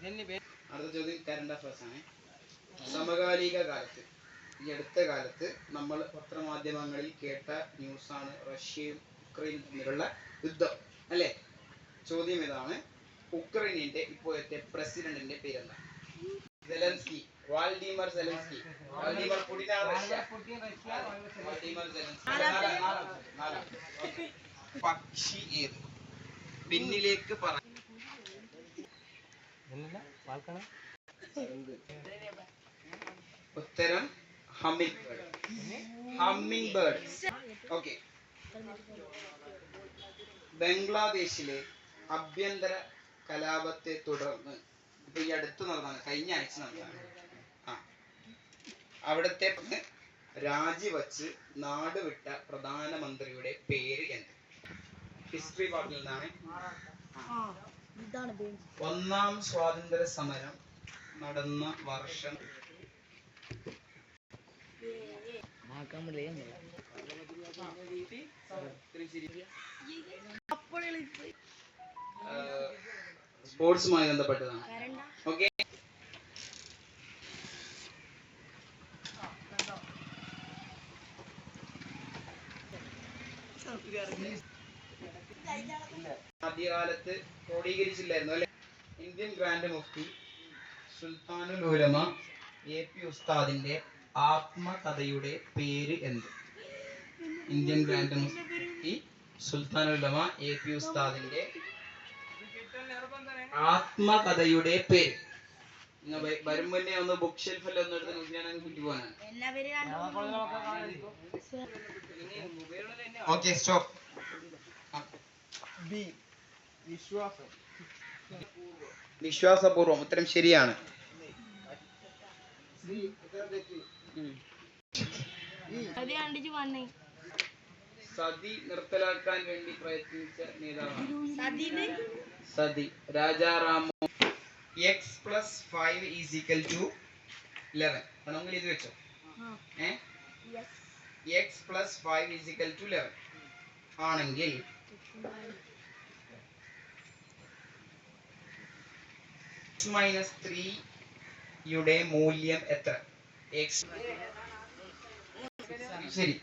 അടുത്ത ചോദ്യം current affairs ആണ്. സമകാലിക കാലത്ത്, ഈ അടുത്ത കാലത്ത് നമ്മൾ പത്രമാധ്യമങ്ങളിൽ കേട്ട ന്യൂസാണ് റഷ്യയും ഉക്രൈനും തമ്മിലുള്ള യുദ്ധം, അല്ലേ? ചോദ്യം ഇതാണ്, ഉക്രൈനിന്റെ ഇപ്പോഴത്തെ പ്രസിഡന്റിന്റെ പേരെന്താണ്? Zelensky, Vladimir Zelensky. വാൾഡിമർ പുടിനാണ് റഷ്യ. Vladimir Zelensky. പക്ഷി ഏത്? പിന്നിലേക്ക് പറ. ഉത്തരം hummingbird. Hummingbird. Okay. ബംഗ്ലാദേശിലെ ആഭ്യന്തര കലാപത്തെ തുടർന്ന്, ഇപ്പൊ ഈ അടുത്ത് നടന്നാണ്, കഴിഞ്ഞ ആഴ്ച നടന്നാണ്, അവിടുത്തെ രാജിവെച്ച് നാട് വിട്ട പ്രധാനമന്ത്രിയുടെ പേര് എന്ത്? ഹിസ്റ്ററി പാർട്ടിൽ നിന്നാണ്. ഒന്നാം സ്വാതന്ത്ര്യ സമരം നടന്ന വർഷം? സ്പോർട്സുമായി ബന്ധപ്പെട്ടതാണ്. ഓക്കെ. ആദ്യകാലത്ത് ക്രോഡീകരിച്ചില്ലായിരുന്നു, അല്ലെ? ഇന്ത്യൻ ഗ്രാൻഡ് മുഫ്തി സുൽത്താനുൽ ഉലമ AP ഉസ്താദിന്റെ ആത്മകഥയുടെ പേര് എന്ത്? ഇന്ത്യൻ ഗ്രാൻഡ് മുഫ്തി സുൽത്താനുൽ ഉലമ AP ഉസ്താദിന്റെ ആത്മകഥയുടെ പേര്. വരുമ്പോ തന്നെ ഒന്ന് ബുക്ക് ഷെൽഫിൽ ഒന്ന് എടുത്ത് നോക്കിയാണെങ്കിൽ കുറ്റി പോകാനാണ്. Okay, stop. വിശ്വാസപൂർവം. ഉത്തരം ശരിയാണ്. സതി നിർത്തലാക്കാൻ വേണ്ടി പ്രയത്നിച്ച നേതാവാണ് സതി. രാജാറാമോ. x+5 = 11. നമ്മൾ ഇത് വെച്ചോ. x+5 = 11 ആണെങ്കിൽ -3 യുടെ മൂല്യം എത്ര? x. ശരി.